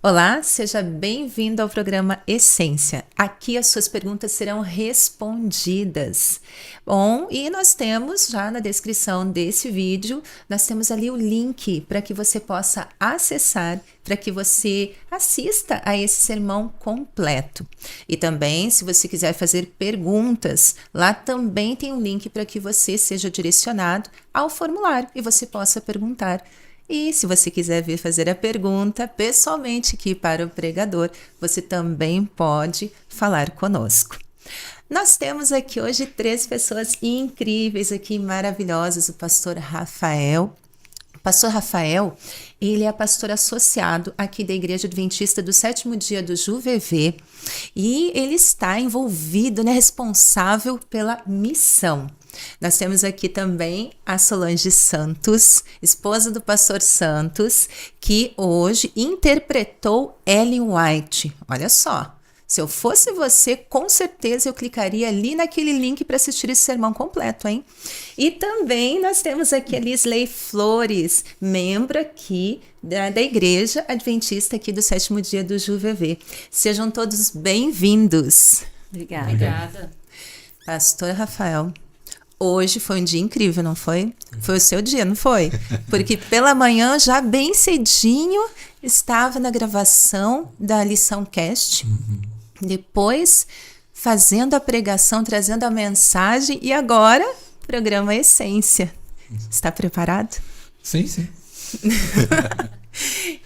Olá, seja bem-vindo ao programa Essência. Aqui as suas perguntas serão respondidas. Bom, e nós temos já na descrição desse vídeo, nós temos ali o link para que você possa acessar, para que você assista a esse sermão completo. E também, se você quiser fazer perguntas, lá também tem um link para que você seja direcionado ao formulário e você possa perguntar. E se você quiser vir fazer a pergunta pessoalmente aqui para o pregador, você também pode falar conosco. Nós temos aqui hoje 3 pessoas incríveis aqui, maravilhosas. O pastor Rafael. O pastor Rafael, ele é pastor associado aqui da Igreja Adventista do Sétimo Dia do Juvevê e ele está envolvido, responsável pela missão. Nós temos aqui também a Solange Santos, esposa do pastor Santos, que hoje interpretou Ellen White. Olha só, se eu fosse você, com certeza eu clicaria ali naquele link para assistir esse sermão completo, hein? E também nós temos aqui a Lisley Flores, membro aqui da Igreja Adventista aqui do Sétimo Dia do Juvevê. Sejam todos bem-vindos. Obrigada. Pastor Rafael. Hoje foi um dia incrível, não foi? Foi o seu dia, não foi? Porque pela manhã, já bem cedinho, estava na gravação da lição cast. Depois, fazendo a pregação, trazendo a mensagem. E agora, programa Essência. Está preparado? Sim, sim.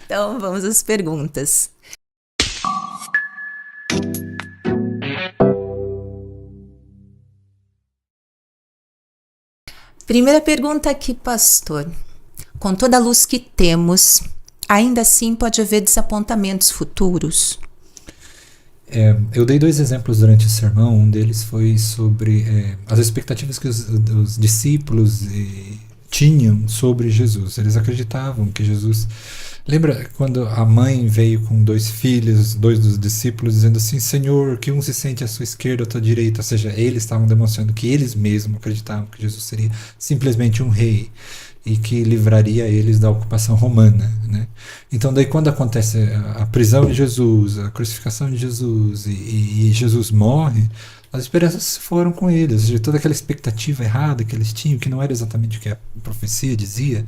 Então, vamos às perguntas. Primeira pergunta aqui, pastor. Com toda a luz que temos, ainda assim pode haver desapontamentos futuros? Eu dei 2 exemplos durante o sermão. Um deles foi sobre as expectativas que os discípulos tinham sobre Jesus. Eles acreditavam que Jesus... Lembra quando a mãe veio com 2 filhos, 2 dos discípulos, dizendo assim: Senhor, que um se sente à sua esquerda ou à tua direita? Ou seja, eles estavam demonstrando que eles mesmos acreditavam que Jesus seria simplesmente um rei e que livraria eles da ocupação romana, né? Então daí quando acontece a prisão de Jesus, a crucificação de Jesus e Jesus morre, as esperanças foram com eles. Ou seja, toda aquela expectativa errada que eles tinham, que não era exatamente o que a profecia dizia,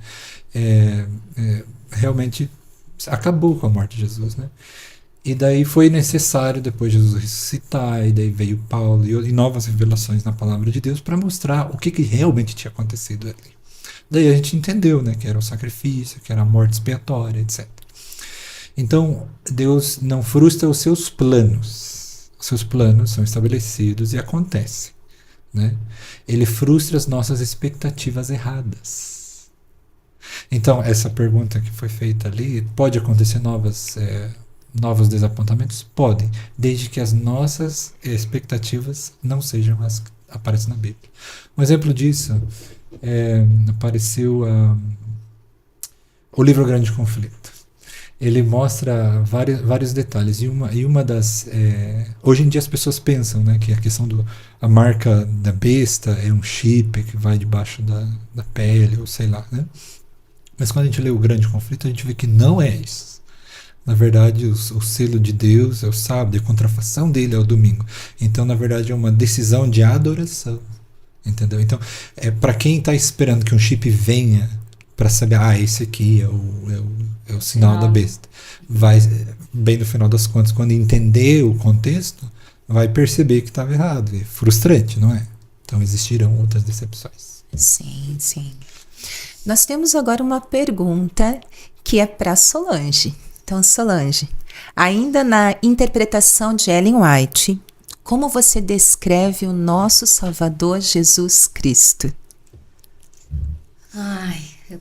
realmente acabou com a morte de Jesus, né? E daí foi necessário depois Jesus ressuscitar, e daí veio Paulo e novas revelações na palavra de Deus para mostrar o que realmente tinha acontecido ali. Daí a gente entendeu, né, que era um sacrifício, que era a morte expiatória, etc. Então Deus não frustra os seus planos. Os seus planos são estabelecidos e acontecem, né? Ele frustra as nossas expectativas erradas. Então, essa pergunta que foi feita ali, pode acontecer novos desapontamentos? Podem, desde que as nossas expectativas não sejam as que aparecem na Bíblia. Um exemplo disso apareceu o livro Grande Conflito. Ele mostra vários detalhes, e uma das... hoje em dia as pessoas pensam, né, que a questão a marca da besta é um chip que vai debaixo da pele, ou sei lá, né? Mas quando a gente lê o Grande Conflito, a gente vê que não é isso. Na verdade, o selo de Deus é o sábado, e a contrafação dele é o domingo. Então, na verdade, é uma decisão de adoração. Entendeu? Então, para quem está esperando que um chip venha para saber, esse aqui é o sinal da besta, vai, bem no final das contas, quando entender o contexto, vai perceber que estava errado. É frustrante, não é? Então, existirão outras decepções. Sim, sim. Nós temos agora uma pergunta que é para Solange. Então, Solange, ainda na interpretação de Ellen White, como você descreve o nosso Salvador Jesus Cristo? Eu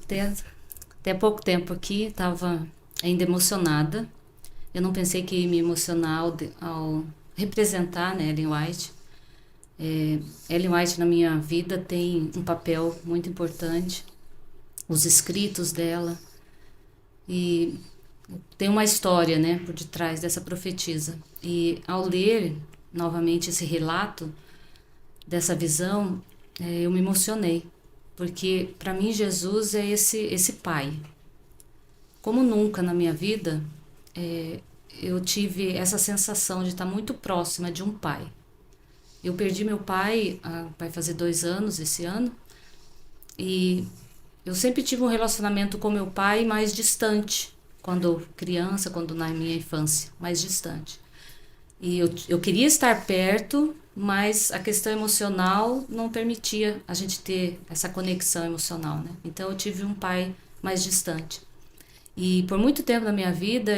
até pouco tempo aqui estava ainda emocionada. Eu não pensei que ia me emocionar ao representar, né, Ellen White. Ellen White na minha vida tem um papel muito importante. Os escritos dela, e tem uma história, né, por detrás dessa profetisa. E ao ler novamente esse relato dessa visão, eu me emocionei, porque para mim Jesus é esse pai. Como nunca na minha vida eu tive essa sensação de estar muito próxima de um pai. Eu perdi meu pai, vai fazer 2 anos esse ano, e eu sempre tive um relacionamento com meu pai mais distante, quando criança, quando na minha infância, mais distante. E eu queria estar perto, mas a questão emocional não permitia a gente ter essa conexão emocional, né? Então eu tive um pai mais distante. E por muito tempo na minha vida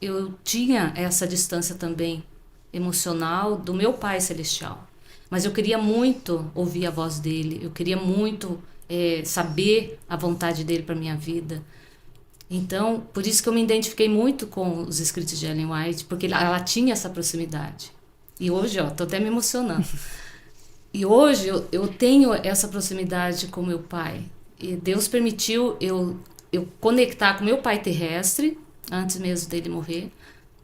eu tinha essa distância também emocional do meu pai celestial. Mas eu queria muito ouvir a voz dele, eu queria muito saber a vontade dele para minha vida. Então, por isso que eu me identifiquei muito com os escritos de Ellen White, porque ela tinha essa proximidade. E hoje, tô até me emocionando. E hoje eu tenho essa proximidade com meu pai. E Deus permitiu eu conectar com meu pai terrestre, antes mesmo dele morrer.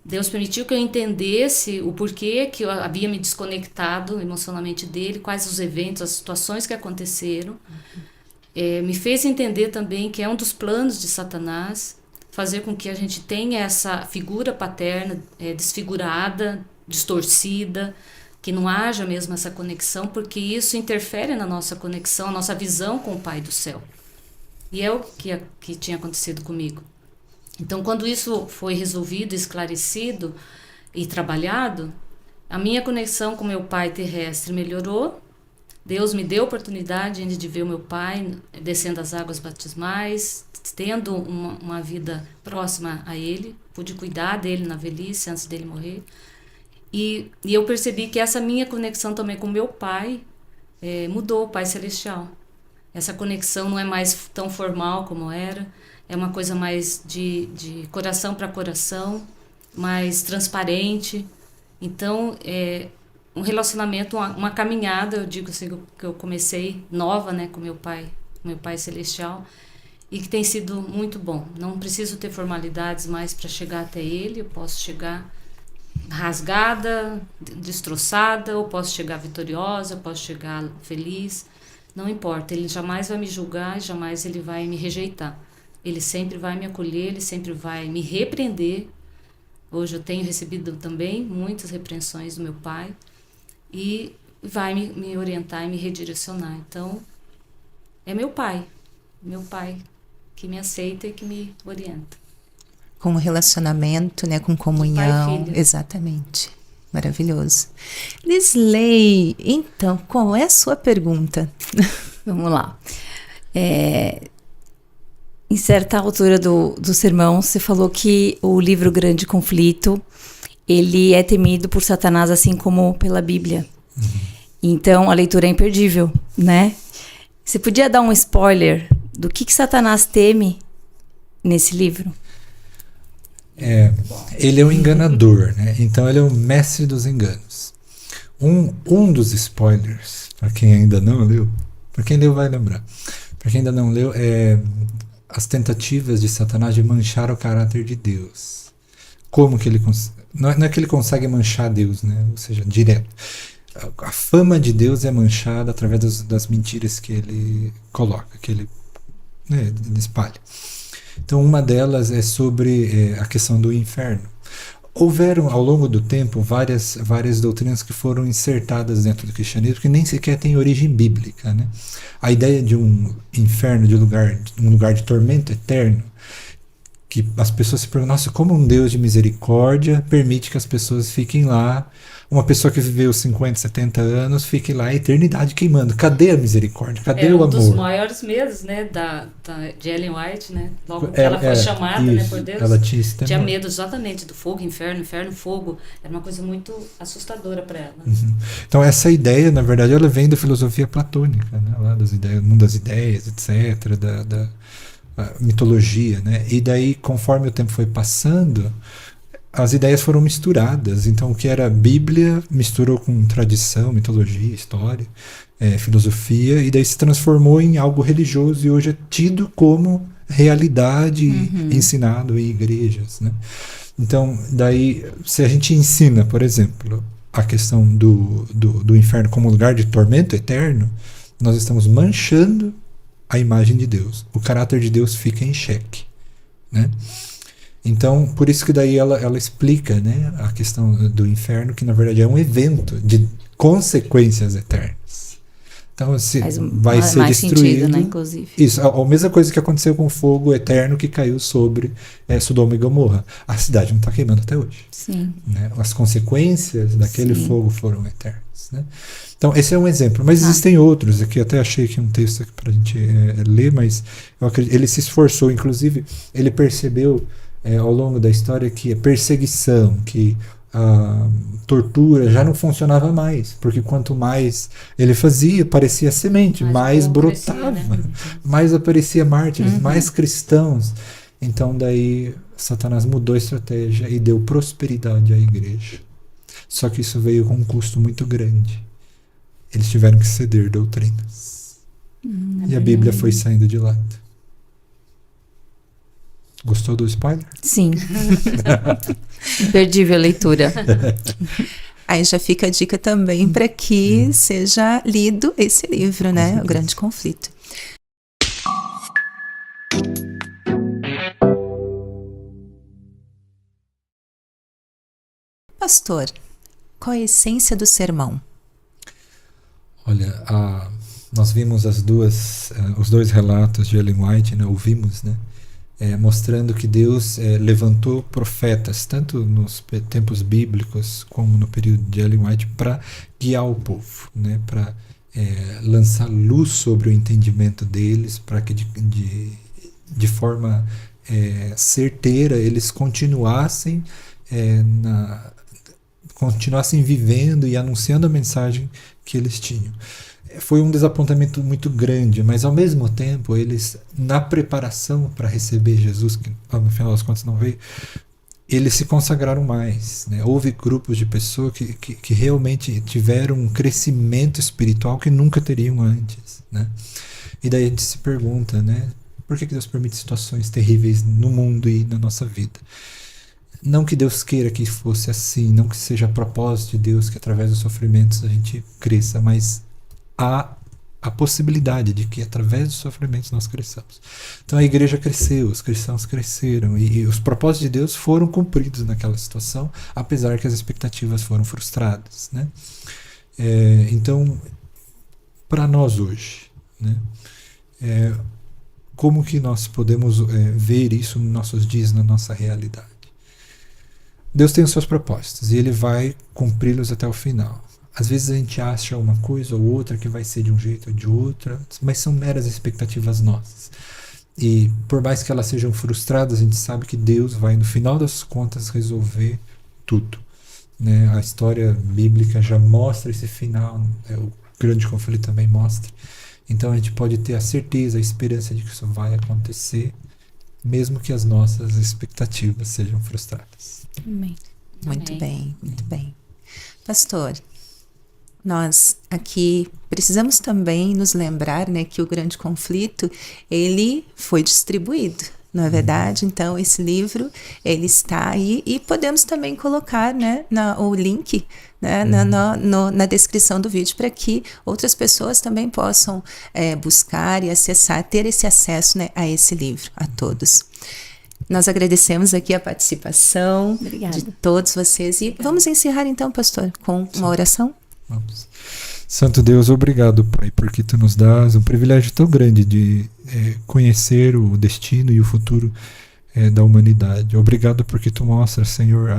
Deus permitiu que eu entendesse o porquê que eu havia me desconectado emocionalmente dele, quais os eventos, as situações que aconteceram. Me fez entender também que é um dos planos de Satanás fazer com que a gente tenha essa figura paterna desfigurada, distorcida, que não haja mesmo essa conexão, porque isso interfere na nossa conexão, a nossa visão com o Pai do céu. E é o que tinha acontecido comigo. Então, quando isso foi resolvido, esclarecido e trabalhado, a minha conexão com meu pai terrestre melhorou. Deus me deu a oportunidade de ver o meu pai descendo as águas batismais, tendo uma vida próxima a ele. Pude cuidar dele na velhice, antes dele morrer. E eu percebi que essa minha conexão também com meu pai mudou, o Pai Celestial. Essa conexão não é mais tão formal como era, é uma coisa mais de coração para coração, mais transparente. Então, um relacionamento, uma caminhada, eu digo assim, que eu comecei nova, né, com meu pai celestial, e que tem sido muito bom. Não preciso ter formalidades mais para chegar até ele, eu posso chegar rasgada, destroçada, ou posso chegar vitoriosa, posso chegar feliz, não importa, ele jamais vai me julgar, jamais ele vai me rejeitar. Ele sempre vai me acolher, ele sempre vai me repreender. Hoje eu tenho recebido também muitas repreensões do meu pai, e vai me orientar e me redirecionar. Então, é meu pai que me aceita e que me orienta. Com relacionamento, né, com comunhão. Pai e filho. Exatamente. Maravilhoso. Lisley, então, qual é a sua pergunta? Vamos lá. Em certa altura do sermão, você falou que o livro Grande Conflito, ele é temido por Satanás, assim como pela Bíblia. Então, a leitura é imperdível, né? Você podia dar um spoiler do que Satanás teme nesse livro? Ele é um enganador, né? Então ele é o mestre dos enganos. Um dos spoilers, para quem ainda não leu, para quem leu vai lembrar, para quem ainda não leu, é as tentativas de Satanás de manchar o caráter de Deus. Como que ele não é que ele consegue manchar Deus, né? Ou seja, direto. A fama de Deus é manchada através das mentiras que ele coloca, que ele espalha. Então, uma delas é sobre a questão do inferno. Houveram, ao longo do tempo, várias doutrinas que foram insertadas dentro do cristianismo que nem sequer têm origem bíblica, né? A ideia de um inferno, de um lugar de tormento eterno, que as pessoas se perguntam, nossa, como um Deus de misericórdia permite que as pessoas fiquem lá, uma pessoa que viveu 50, 70 anos, fique lá a eternidade queimando. Cadê a misericórdia? Cadê o amor? É um dos maiores medos, né, de Ellen White, né? Logo que ela foi chamada, isso, né, por Deus. Ela tinha medo exatamente do fogo, inferno, fogo. Era uma coisa muito assustadora para ela. Uhum. Então essa ideia, na verdade, ela vem da filosofia platônica, né? Lá das ideias, mundo das ideias, etc., da mitologia, né? E daí, conforme o tempo foi passando, as ideias foram misturadas. Então, o que era Bíblia misturou com tradição, mitologia, história, filosofia, e daí se transformou em algo religioso e hoje é tido como realidade ensinado em igrejas, né? Então, daí, se a gente ensina, por exemplo, a questão do inferno como lugar de tormento eterno, nós estamos manchando a imagem de Deus. O caráter de Deus fica em xeque, né? Então, por isso que daí ela explica, né, a questão do inferno, que na verdade é um evento de consequências eternas. Então, se vai ser mais destruído. sentido, né, inclusive. Isso, a mesma coisa que aconteceu com o fogo eterno que caiu sobre Sodoma e Gomorra. A cidade não está queimando até hoje. Sim. Né? As consequências daquele Sim. fogo foram eternas. Né? Então, esse é um exemplo. Mas existem outros. Aqui até achei aqui um texto para a gente ler, mas eu acredito, ele se esforçou. Inclusive, ele percebeu ao longo da história que a perseguição, que a tortura já não funcionava mais, porque quanto mais ele fazia, parecia semente, mais brotava, crescia, né? mais aparecia mártires, mais cristãos. Então daí Satanás mudou a estratégia e deu prosperidade à igreja. Só que isso veio com um custo muito grande. Eles tiveram que ceder doutrinas. E a Bíblia foi saindo de lado. Gostou do spoiler? Sim. Imperdível a leitura. Aí já fica a dica também para que seja lido esse livro, né? O Grande Conflito. Pastor, qual a essência do sermão? Olha, nós vimos os dois relatos de Ellen White, né? Ouvimos, né? Mostrando que Deus levantou profetas, tanto nos tempos bíblicos como no período de Ellen White, para guiar o povo, né? Para lançar luz sobre o entendimento deles, para que de forma certeira eles continuassem vivendo e anunciando a mensagem que eles tinham. Foi um desapontamento muito grande, mas ao mesmo tempo eles, na preparação para receber Jesus, que no final das contas não veio, eles se consagraram mais, né? Houve grupos de pessoas que realmente tiveram um crescimento espiritual que nunca teriam antes, né? E daí a gente se pergunta, né? Por que Deus permite situações terríveis no mundo e na nossa vida? Não que Deus queira que fosse assim, não que seja a propósito de Deus que através dos sofrimentos a gente cresça, mas há a possibilidade de que através dos sofrimentos nós cresçamos. Então a igreja cresceu, os cristãos cresceram e os propósitos de Deus foram cumpridos naquela situação, apesar que as expectativas foram frustradas, né? Então, para nós hoje, né? Como que nós podemos ver isso nos nossos dias, na nossa realidade? Deus tem os seus propósitos e Ele vai cumpri-los até o final. Às vezes a gente acha uma coisa ou outra que vai ser de um jeito ou de outra, mas são meras expectativas nossas. E por mais que elas sejam frustradas, a gente sabe que Deus vai, no final das contas, resolver tudo, né? A história bíblica já mostra esse final, o Grande Conflito também mostra. Então a gente pode ter a certeza, a esperança de que isso vai acontecer, mesmo que as nossas expectativas sejam frustradas. Amém. Muito bem, muito bem. Pastor, nós aqui precisamos também nos lembrar, né, que o Grande Conflito, ele foi distribuído, não é verdade? Então, esse livro, ele está aí e podemos também colocar, né, o link, né, na descrição do vídeo para que outras pessoas também possam buscar e acessar, ter esse acesso, né, a esse livro, a todos. Nós agradecemos aqui a participação de todos vocês e vamos encerrar então, pastor, com uma oração. Vamos. Santo Deus, obrigado, Pai, porque Tu nos dás um privilégio tão grande de conhecer o destino e o futuro da humanidade. Obrigado porque Tu mostras, Senhor,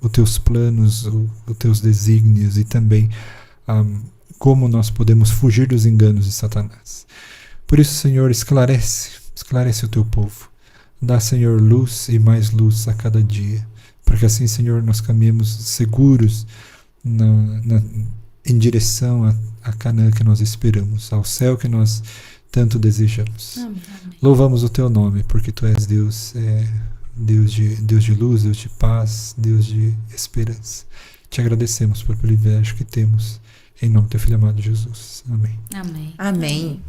os Teus planos, os Teus desígnios e também como nós podemos fugir dos enganos de Satanás. Por isso, Senhor, esclarece o Teu povo. Dá, Senhor, luz e mais luz a cada dia, para que assim, Senhor, nós caminhemos seguros em direção a Canaã que nós esperamos, ao céu que nós tanto desejamos. Amém. Louvamos o Teu nome, porque Tu és Deus, Deus de luz, Deus de paz, Deus de esperança. Te agradecemos pelo privilégio que temos, em nome do Teu Filho amado Jesus. Amém. Amém. Amém.